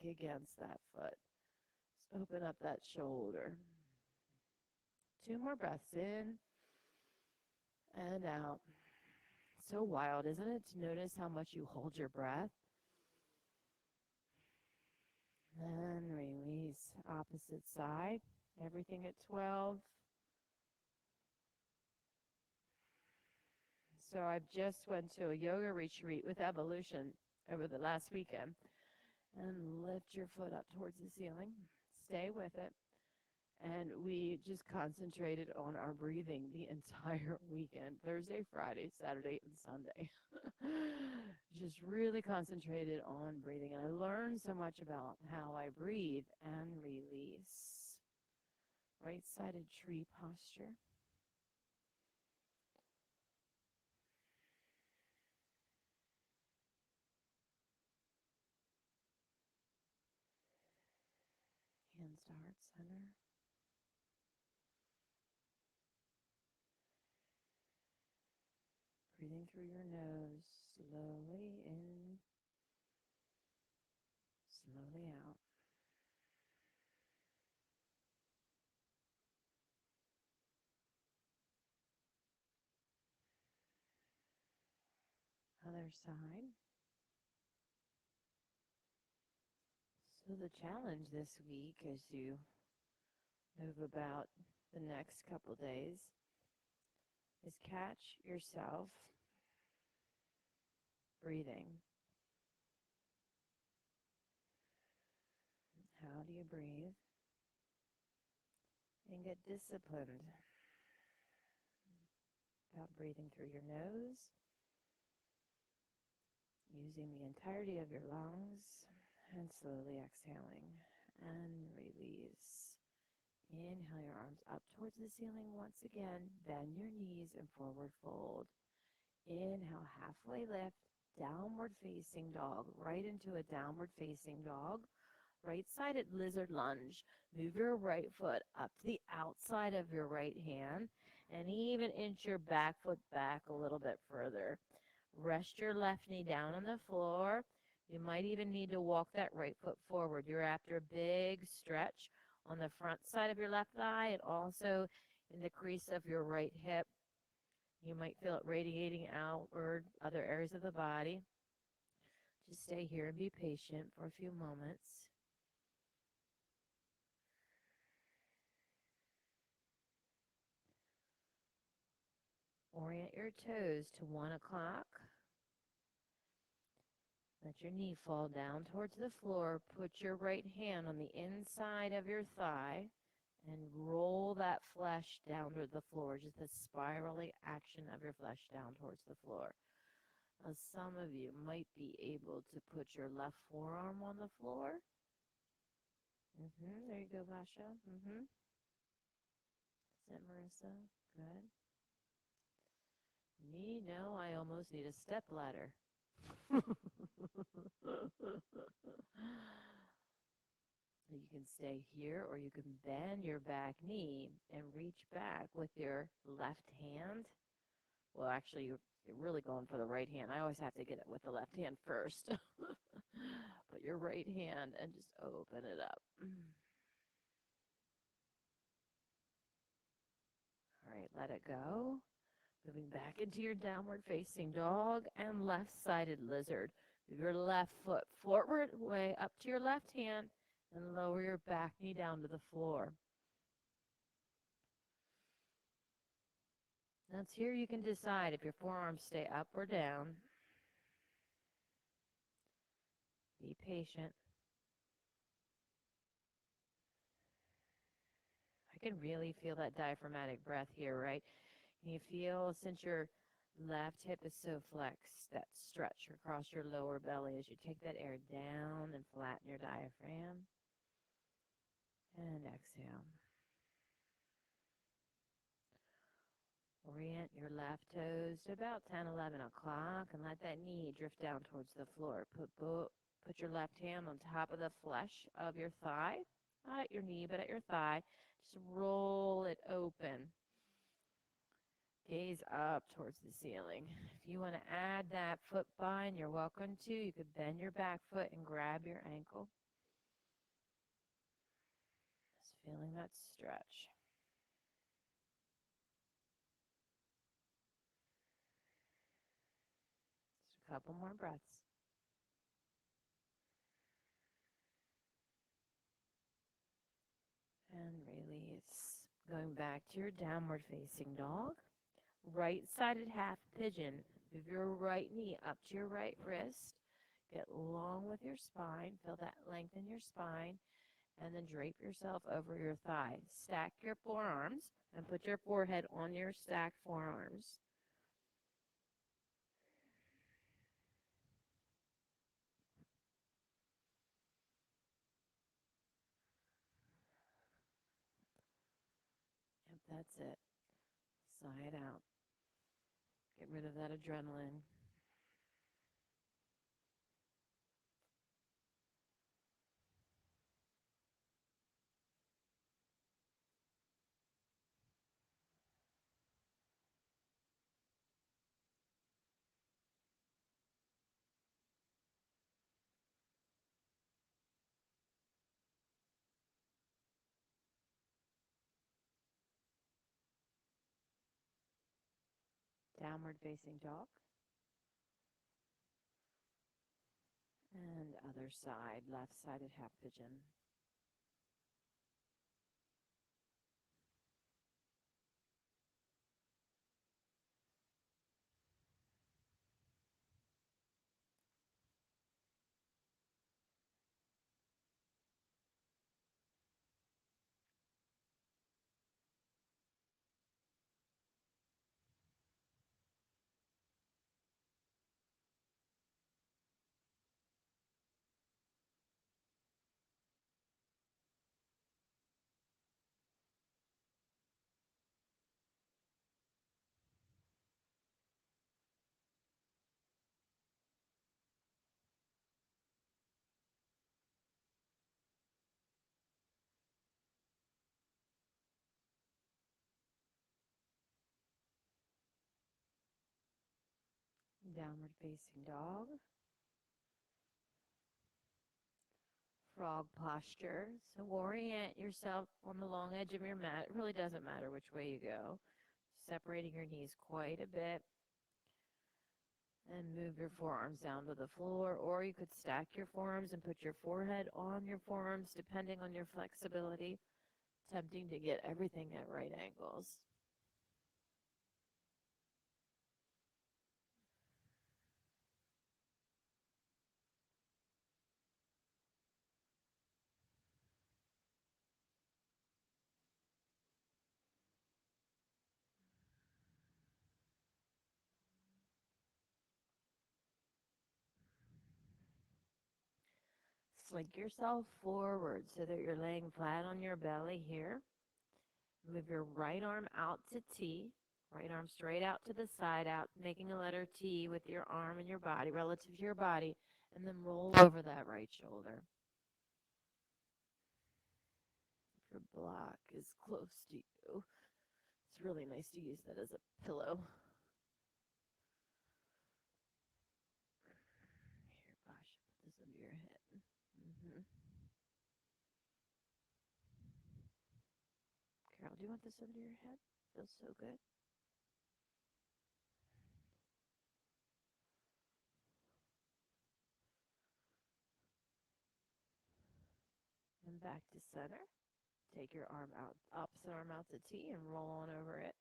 against that foot. Just open up that shoulder. 2 more breaths in and out. So wild, isn't it, to notice how much you hold your breath? Then release. Opposite side. Everything at 12. So I've just went to a yoga retreat with Evolution over the last weekend. And lift your foot up towards the ceiling. Stay with it. And we just concentrated on our breathing the entire weekend, Thursday, Friday, Saturday, and Sunday. Just really concentrated on breathing. And I learned so much about how I breathe and release. Right-sided tree posture. Hands to heart center. Breathing through your nose, slowly in, slowly out. Other side. the challenge this week as you move about the next couple days is catch yourself breathing. How do you breathe? And get disciplined about breathing through your nose, using the entirety of your lungs, and slowly exhaling and release. Inhale your arms up towards the ceiling once again. Bend your knees and forward fold. Inhale, halfway lift, downward facing dog, right into a downward facing dog. Right-sided lizard lunge. Move your right foot up to the outside of your right hand and even inch your back foot back a little bit further. Rest your left knee down on the floor. You might even need to walk that right foot forward. You're after a big stretch on the front side of your left thigh and also in the crease of your right hip. You might feel it radiating outward, other areas of the body. Just stay here and be patient for a few moments. Orient your toes to 1 o'clock. Let your knee fall down towards the floor. Put your right hand on the inside of your thigh and roll that flesh down to the floor, just the spiraling action of your flesh down towards the floor. Now, some of you might be able to put your left forearm on the floor. There you go, Basha. Sit, Marissa. Good. Me? No, I almost need a step ladder. You can stay here or you can bend your back knee and reach back with your left hand. Well, actually, you're really going for the right hand. I always have to get it with the left hand first. But your right hand and just open it up. All right, let it go. Moving back into your downward facing dog and left-sided lizard. Move your left foot forward, way up to your left hand, and lower your back knee down to the floor. That's here you can decide if your forearms stay up or down. Be patient. I can really feel that diaphragmatic breath here, right? And you feel, since your left hip is so flexed, that stretch across your lower belly as you take that air down and flatten your diaphragm. And exhale. Orient your left toes to about 10, 11 o'clock and let that knee drift down towards the floor. Put your left hand on top of the flesh of your thigh, not at your knee, but at your thigh. Just roll it open. Gaze up towards the ceiling. If you want to add that foot bind, you're welcome to. You could bend your back foot and grab your ankle. Just feeling that stretch. Just a couple more breaths. And release. Going back to your downward facing dog. Right-sided half pigeon. Move your right knee up to your right wrist. Get long with your spine. Feel that length in your spine. And then drape yourself over your thigh. Stack your forearms and put your forehead on your stacked forearms. Yep, that's it. Sigh it out. Get rid of that adrenaline. Downward facing dog. And Other side, left-sided half pigeon. Downward facing dog. Frog posture. So orient yourself on the long edge of your mat. It really doesn't matter which way you go. Separating your knees quite a bit. And move your forearms down to the floor, or you could stack your forearms and put your forehead on your forearms, depending on your flexibility. Attempting to get everything at right angles. Slink yourself forward so that you're laying flat on your belly here. Move your right arm out to T. Right arm straight out to the side, out, making a letter T with your arm and your body, relative to your body, and then roll over that right shoulder. If your block is close to you, it's really nice to use that as a pillow. Here, gosh, put this under your head. Carol, do you want this under your head? Feels so good. And back to center. Take your arm out, opposite arm out to T, and roll on over it.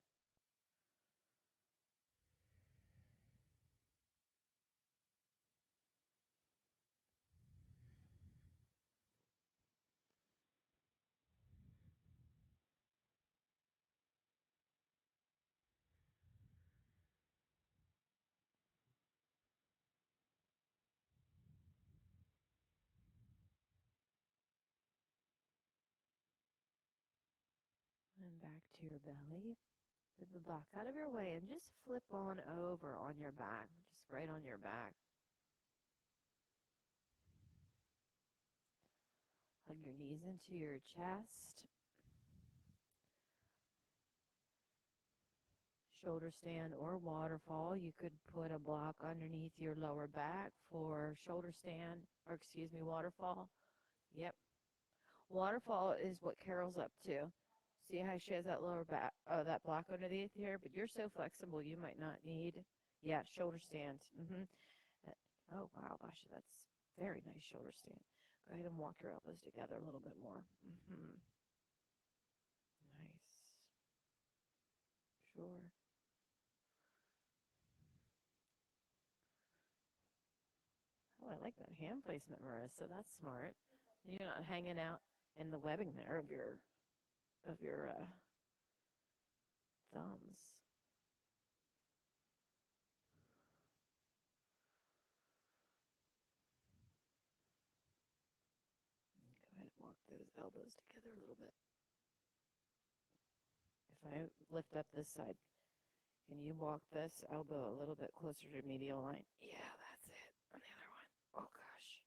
And back to your belly. Move the block out of your way and just flip on over on your back, just right on your back. Hug your knees into your chest. Shoulder stand or waterfall. You could put a block underneath your lower back for shoulder stand, or excuse me, waterfall. Yep. Waterfall is what Carol's up to. See how she has that lower back, that block underneath here? But you're so flexible, you might not need, yeah, shoulder stand. Oh, wow, gosh, that's very nice shoulder stand. Go ahead and walk your elbows together a little bit more. Nice. Sure. Oh, I like that hand placement, Marissa. That's smart. You're not hanging out in the webbing there of your thumbs. Go ahead and walk those elbows together a little bit. If I lift up this side, can you walk this elbow a little bit closer to medial line? Yeah, that's it. On the other one. Oh, gosh.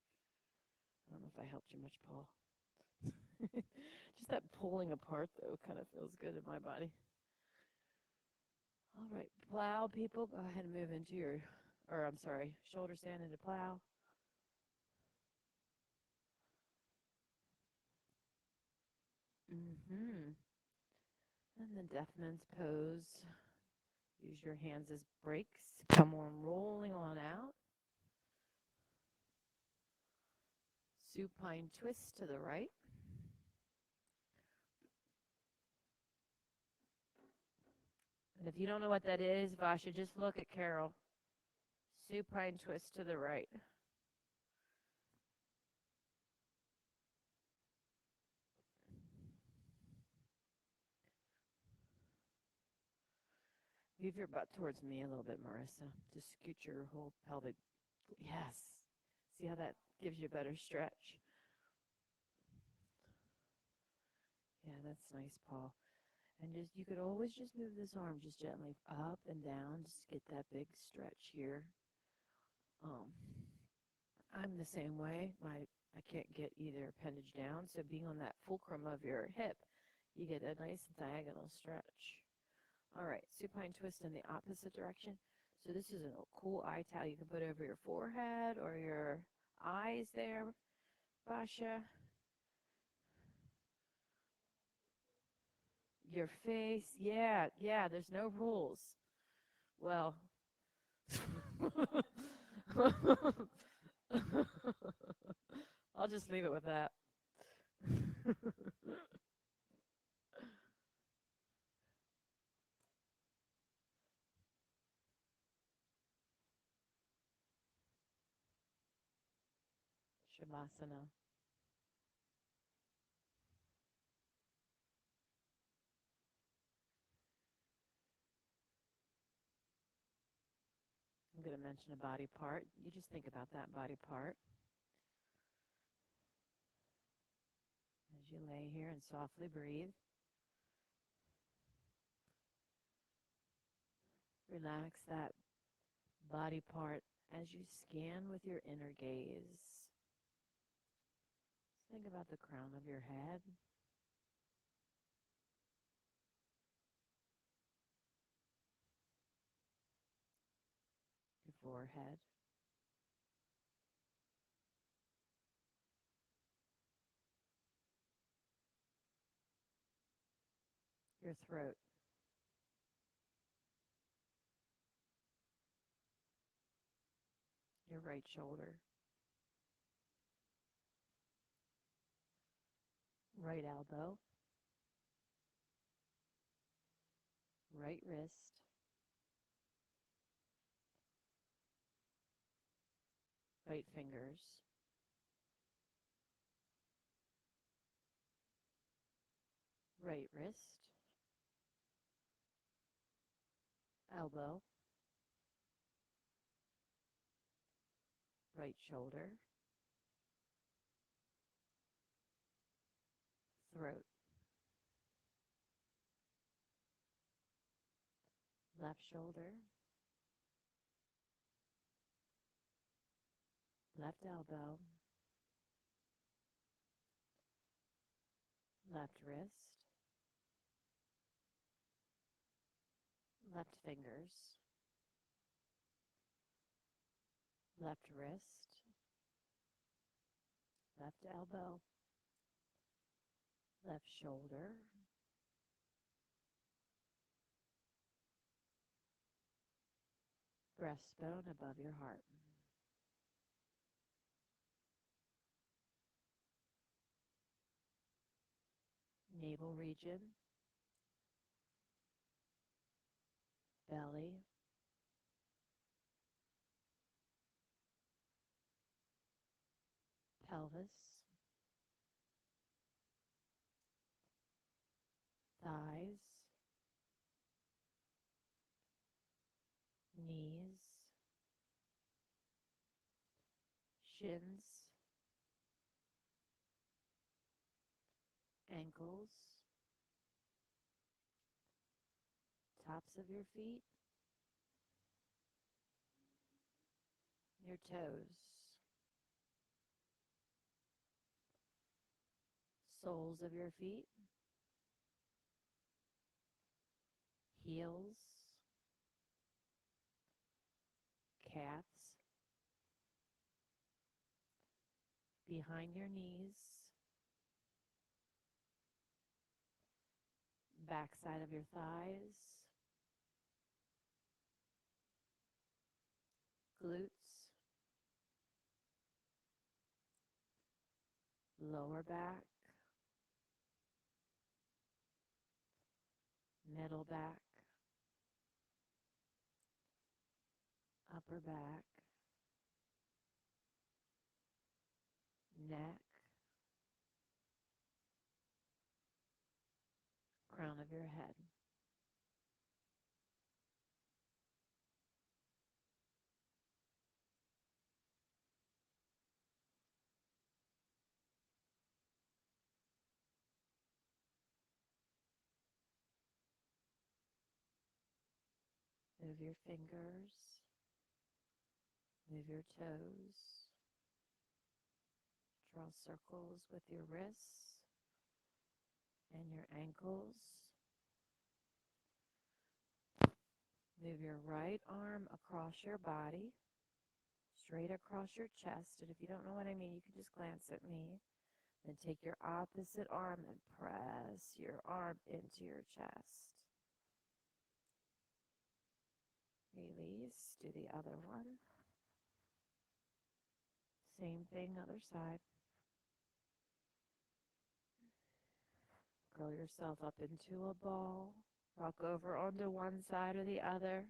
I don't know if I helped you much, Paul. Just that pulling apart, though, kind of feels good in my body. All right, plow people, go ahead and move into your, or I'm sorry, shoulder stand into plow. And then deaf man's pose. Use your hands as brakes. Come on, rolling on out. Supine twist to the right. And if you don't know what that is, Vasha, just look at Carol. Supine twist to the right. Move your butt towards me a little bit, Marissa. Just scoot your whole pelvic. Yes. See how that gives you a better stretch? Yeah, that's nice, Paul. And just you could always just move this arm just gently up and down, just get that big stretch here. Um, I'm the same way. I can't get either appendage down, so being on that fulcrum of your hip, you get a nice diagonal stretch. All right, supine twist in the opposite direction. So this is a cool eye towel you can put over your forehead or your eyes there, Basha. Your face, yeah, there's no rules. Well, I'll just leave it with that. Shavasana. I'm going to mention a body part. You just think about that body part as you lay here and softly breathe. Relax that body part as you scan with your inner gaze. Think about the crown of your head, your forehead, your throat, your right shoulder, right elbow, right wrist, right fingers, right wrist, elbow, right shoulder, throat, left shoulder, left elbow, left wrist, left fingers, left wrist, left elbow, left shoulder, breastbone above your heart, navel region, belly, pelvis, thighs, knees, shins, ankles, tops of your feet, your toes, soles of your feet, heels, calves, behind your knees, backside of your thighs, glutes, lower back, middle back, upper back, neck, crown of your head. Move your fingers, move your toes, draw circles with your wrists and your ankles. Move your right arm across your body, straight across your chest. And if you don't know what I mean, you can just glance at me. Then take your opposite arm and press your arm into your chest. Release. Do the other one. Same thing, other side. Curl yourself up into a ball. Rock over onto one side or the other.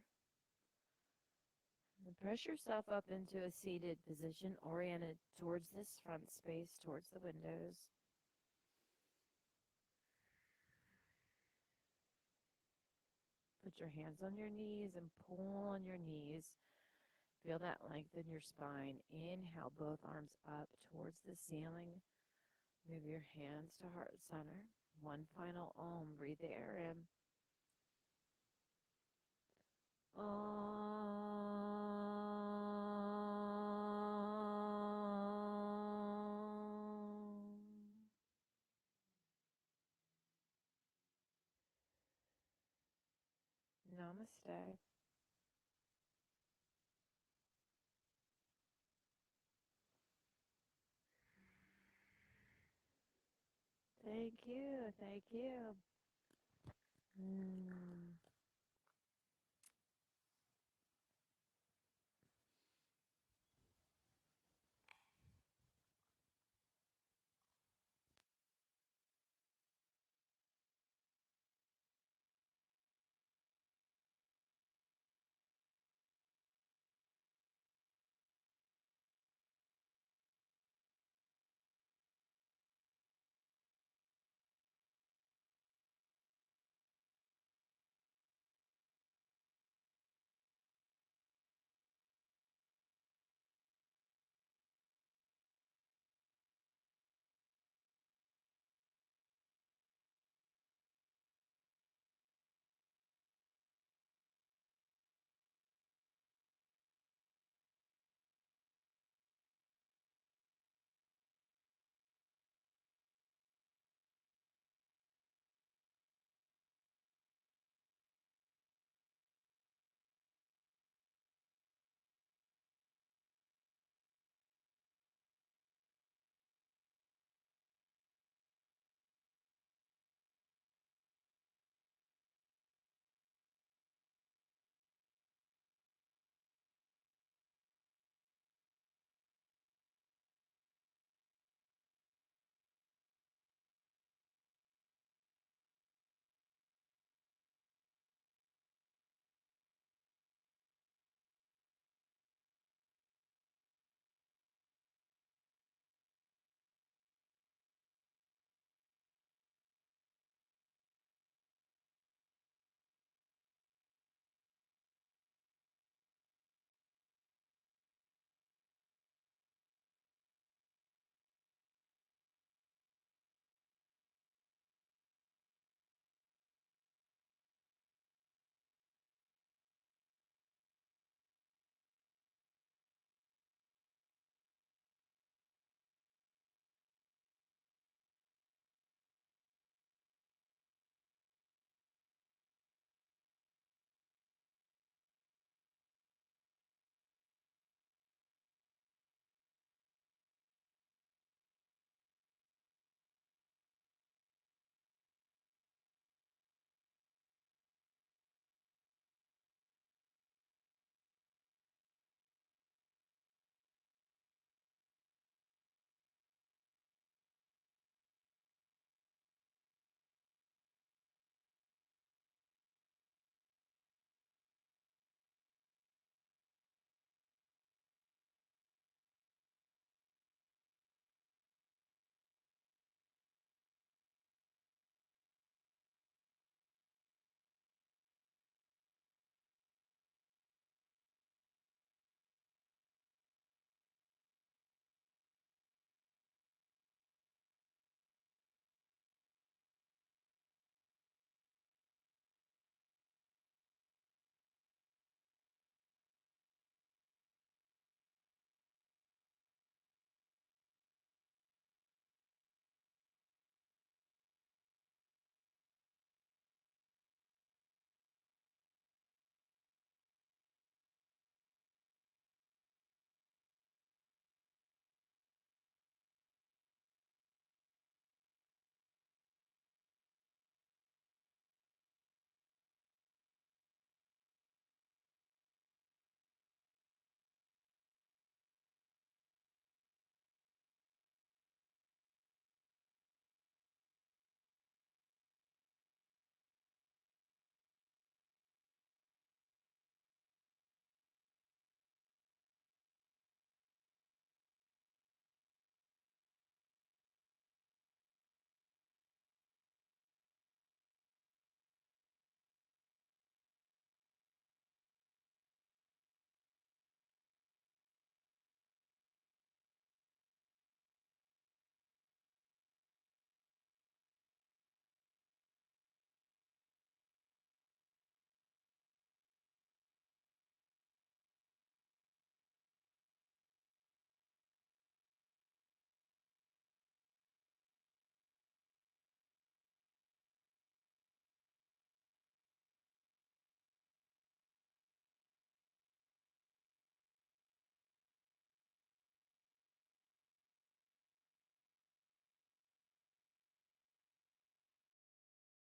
And press yourself up into a seated position oriented towards this front space, towards the windows. Put your hands on your knees and pull on your knees. Feel that length in your spine. Inhale, both arms up towards the ceiling. Move your hands to heart center. One final Om. Breathe the air in. Namaste. Thank you. Thank you.